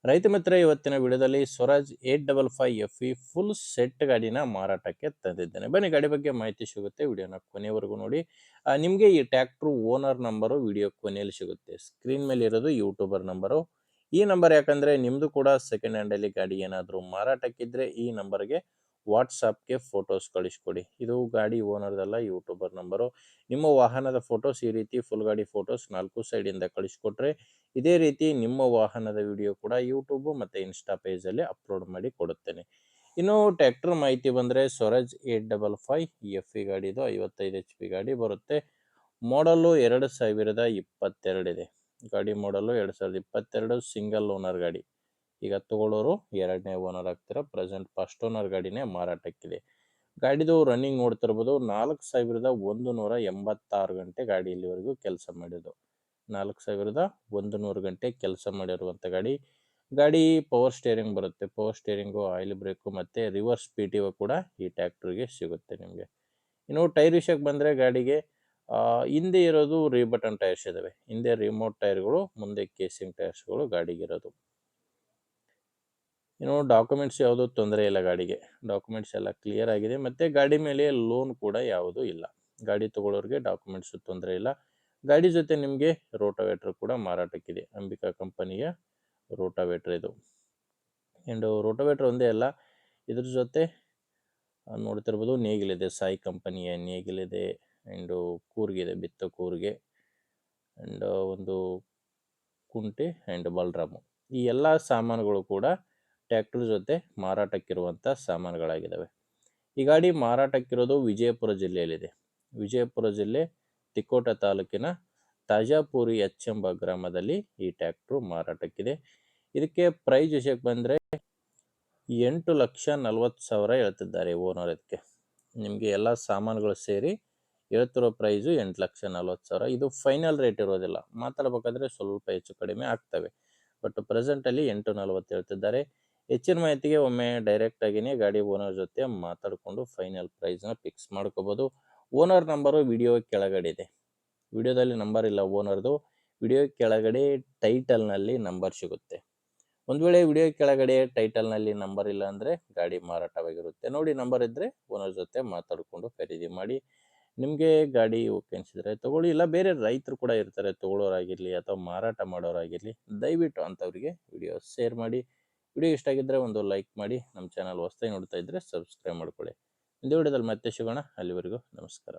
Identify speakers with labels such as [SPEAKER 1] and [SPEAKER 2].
[SPEAKER 1] ರೈತ ಮಿತ್ರ ಇವತ್ತಿನ ವಿಡಿಯೋದಲ್ಲಿ ಸ್ವರಾಜ್ 855 FE ಫುಲ್ ಸೆಟ್ ಗಾಡಿನ ಮಾರಾಟಕ್ಕೆ ತಂದಿದ್ದೇನೆ. ಬನ್ನಿ ಗಾಡಿ ಬಗ್ಗೆ ಮಾಹಿತಿ ಸಿಗುತ್ತೆ. ವಿಡಿಯೋನ ಕೊನೆವರೆಗೂ ನೋಡಿ. ನಿಮಗೆ ಈ ಟ್ರ್ಯಾಕ್ಟರ್ ಓನರ್ ನಂಬರು ವಿಡಿಯೋ ಕೊನೆಯಲ್ಲಿ ಸಿಗುತ್ತೆ. ಸ್ಕ್ರೀನ್ ಮೇಲೆ ಇರೋದು ಯೂಟ್ಯೂಬರ್ ನಂಬರು. ಈ ನಂಬರ್ ಯಾಕಂದ್ರೆ ನಿಮ್ದು ಕೂಡ ಸೆಕೆಂಡ್ ಹ್ಯಾಂಡಲ್ಲಿ ಗಾಡಿ ಏನಾದರೂ ಮಾರಾಟಕ್ಕಿದ್ರೆ ಈ ನಂಬರ್ಗೆ ವಾಟ್ಸಾಪ್ಗೆ ಫೋಟೋಸ್ ಕಳಿಸ್ಕೊಡಿ. ಇದು ಗಾಡಿ ಓನರ್ದಲ್ಲ, ಯೂಟ್ಯೂಬರ್ ನಂಬರು. ನಿಮ್ಮ ವಾಹನದ ಫೋಟೋಸ್ ಈ ರೀತಿ ಫುಲ್ ಗಾಡಿ ಫೋಟೋಸ್ 4 ಸೈಡಿಂದ ಕಳಿಸ್ಕೊಟ್ರೆ ಇದೇ ರೀತಿ ನಿಮ್ಮ ವಾಹನದ ವಿಡಿಯೋ ಕೂಡ ಯೂಟ್ಯೂಬ್ ಮತ್ತು ಇನ್ಸ್ಟಾ ಪೇಜಲ್ಲಿ ಅಪ್ಲೋಡ್ ಮಾಡಿ ಕೊಡುತ್ತೇನೆ. ಇನ್ನು ಟ್ರ್ಯಾಕ್ಟರ್ ಮಾಹಿತಿ ಬಂದರೆ ಸ್ವರಾಜ್ 855 FE ಗಾಡಿದು 55 HP ಗಾಡಿ ಬರುತ್ತೆ. ಮಾಡಲು 2022 ಇದೆ. ಗಾಡಿ ಮಾಡಲು 2022 ಸಿಂಗಲ್ ಓನರ್ ಗಾಡಿ. ಈಗ ತಗೊಳ್ಳೋರು ಎರಡನೇ ಓನರ್ ಆಗ್ತೀರ. ಪ್ರೆಸೆಂಟ್ ಫಸ್ಟ್ ಓನರ್ ಗಾಡಿನೇ ಮಾರಾಟಕ್ಕಿದೆ. ಗಾಡಿದು ರನ್ನಿಂಗ್ ನೋಡ್ತಿರ್ಬೋದು 4186 ಗಂಟೆ ಗಾಡಿ ಇಲ್ಲಿವರೆಗೂ ಕೆಲಸ ಮಾಡಿದ್ದು. 4100 ಗಂಟೆ ಕೆಲಸ ಮಾಡಿರುವಂಥ ಗಾಡಿ ಪವರ್ ಸ್ಟೇರಿಂಗ್ ಬರುತ್ತೆ. ಪವರ್ ಸ್ಟೇರಿಂಗು, ಆಯಿಲ್ ಬ್ರೇಕು ಮತ್ತು ರಿವರ್ಸ್ PTO ಕೂಡ ಈ ಟ್ಯಾಕ್ಟ್ರಿಗೆ ಸಿಗುತ್ತೆ ನಿಮಗೆ. ಇನ್ನು ಟೈರ್ ವಿಷಯಕ್ಕೆ ಬಂದರೆ ಗಾಡಿಗೆ ಹಿಂದೆ ಇರೋದು ರೀಬಟನ್ ಟೈರ್ಸ್ ಇದ್ದಾವೆ. ಹಿಂದೆ ರಿಮೋಟ್ ಟೈರ್ಗಳು, ಮುಂದೆ ಕೇಸಿಂಗ್ ಟೈರ್ಸ್ಗಳು ಗಾಡಿಗಿರೋದು. ಇನ್ನು ಡಾಕ್ಯುಮೆಂಟ್ಸ್ ಯಾವುದೂ ತೊಂದರೆ ಇಲ್ಲ ಗಾಡಿಗೆ. ಡಾಕ್ಯುಮೆಂಟ್ಸ್ ಎಲ್ಲ ಕ್ಲಿಯರ್ ಆಗಿದೆ ಮತ್ತು ಗಾಡಿ ಮೇಲೆ ಲೋನ್ ಕೂಡ ಯಾವುದೂ ಇಲ್ಲ. ಗಾಡಿ ತೊಗೊಳ್ಳೋರಿಗೆ ಡಾಕ್ಯುಮೆಂಟ್ಸು ತೊಂದರೆ ಇಲ್ಲ. ಗಾಡಿ ಜೊತೆ ನಿಮಗೆ ರೋಟಾವೇಟ್ರ್ ಕೂಡ ಮಾರಾಟಕ್ಕಿದೆ. ಅಂಬಿಕಾ ಕಂಪನಿಯ ರೋಟಾವೇಟ್ರ್ ಇದು. ಆ್ಯಂಡ್ ರೋಟಾವೇಟ್ರ್ ಒಂದೇ ಅಲ್ಲ, ಇದ್ರ ಜೊತೆ ನೋಡ್ತಿರ್ಬೋದು ನೇಗಿಲಿದೆ. ಸಾಯಿ ಕಂಪನಿಯ ನೇಗಿಲಿದೆ. ಆ್ಯಂಡು ಕೂರ್ಗಿದೆ, ಬಿತ್ತೋ ಕೂರ್ಗೆ, ಆ್ಯಂಡ್ ಒಂದು ಕುಂಟೆ ಆ್ಯಂಡ್ ಬಲ್ರಾಮು. ಈ ಎಲ್ಲ ಸಾಮಾನುಗಳು ಕೂಡ ಟ್ರ್ಯಾಕ್ಟರ್ ಜೊತೆ ಮಾರಾಟಕ್ಕಿರುವಂಥ ಸಾಮಾನುಗಳಾಗಿದ್ದಾವೆ. ಈ ಗಾಡಿ ಮಾರಾಟಕ್ಕಿರೋದು ವಿಜಯಪುರ ಜಿಲ್ಲೆಯಲ್ಲಿದೆ. ವಿಜಯಪುರ ಜಿಲ್ಲೆ ತಿಕೋಟ ತಾಲೂಕಿನ ತಾಜಾಪುರಿ ಎಚ್ ಎಂಬ ಗ್ರಾಮದಲ್ಲಿ ಈ ಟ್ರ್ಯಾಕ್ಟ್ರು ಮಾರಾಟಕ್ಕಿದೆ. ಇದಕ್ಕೆ ಪ್ರೈಸ್ ವಿಷಯಕ್ಕೆ ಬಂದರೆ 8,40,000 ಹೇಳ್ತಿದ್ದಾರೆ ಓನರ್. ಇದಕ್ಕೆ ನಿಮಗೆ ಎಲ್ಲ ಸಾಮಾನುಗಳು ಸೇರಿ ಹೇಳ್ತಿರೋ ಪ್ರೈಸು 8,40,000. ಇದು ಫೈನಲ್ ರೇಟ್ ಇರೋದಿಲ್ಲ. ಮಾತಾಡಬೇಕಾದ್ರೆ ಸ್ವಲ್ಪ ಹೆಚ್ಚು ಕಡಿಮೆ ಆಗ್ತವೆ. ಬಟ್ ಪ್ರೆಸೆಂಟಲ್ಲಿ 8,40 ಹೇಳ್ತಿದ್ದಾರೆ. ಹೆಚ್ಚಿನ ಮಾಹಿತಿಗೆ ಒಮ್ಮೆ ಡೈರೆಕ್ಟಾಗಿಯೇ ಗಾಡಿ ಓನರ್ ಜೊತೆ ಮಾತಾಡಿಕೊಂಡು ಫೈನಲ್ ಪ್ರೈಸ್ನ ಫಿಕ್ಸ್ ಮಾಡ್ಕೋಬೋದು. ಓನರ್ ನಂಬರು ವಿಡಿಯೋ ಕೆಳಗಡೆ ಇದೆ. ವಿಡಿಯೋದಲ್ಲಿ ನಂಬರ್ ಇಲ್ಲ ಓನರ್ದು. ವಿಡಿಯೋ ಕೆಳಗಡೆ ಟೈಟಲ್ನಲ್ಲಿ ನಂಬರ್ ಸಿಗುತ್ತೆ. ಒಂದು ವೇಳೆ ವಿಡಿಯೋ ಕೆಳಗಡೆ ಟೈಟಲ್ನಲ್ಲಿ ನಂಬರ್ ಇಲ್ಲ ಅಂದರೆ ಗಾಡಿ ಮಾರಾಟವಾಗಿರುತ್ತೆ. ನೋಡಿ, ನಂಬರ್ ಇದ್ದರೆ ಓನರ್ ಜೊತೆ ಮಾತಾಡಿಕೊಂಡು ಖರೀದಿ ಮಾಡಿ. ನಿಮಗೆ ಗಾಡಿ ಓಕೆ ಅನಿಸಿದರೆ ತೊಗೊಳ್ಳಿ. ಇಲ್ಲ ಬೇರೆ ರೈತರು ಕೂಡ ಇರ್ತಾರೆ, ತೊಗೊಳ್ಳೋರಾಗಿರಲಿ ಅಥವಾ ಮಾರಾಟ ಮಾಡೋರಾಗಿರಲಿ, ದಯವಿಟ್ಟು ಅಂಥವ್ರಿಗೆ ವಿಡಿಯೋ ಶೇರ್ ಮಾಡಿ. ವಿಡಿಯೋ ಇಷ್ಟ ಆಗಿದ್ದರೆ ಒಂದು ಲೈಕ್ ಮಾಡಿ. ನಮ್ಮ ಚಾನಲ್ ಹೊಸದಾಗಿ ನೋಡ್ತಾ ಇದ್ದರೆ ಸಬ್ಸ್ಕ್ರೈಬ್ ಮಾಡ್ಕೊಳ್ಳಿ. ಇಂದೇ ವಿಡಿಯೋದಲ್ಲಿ ಮತ್ತೆ ಸಿಗೋಣ. ಅಲ್ಲಿವರೆಗೂ ನಮಸ್ಕಾರ.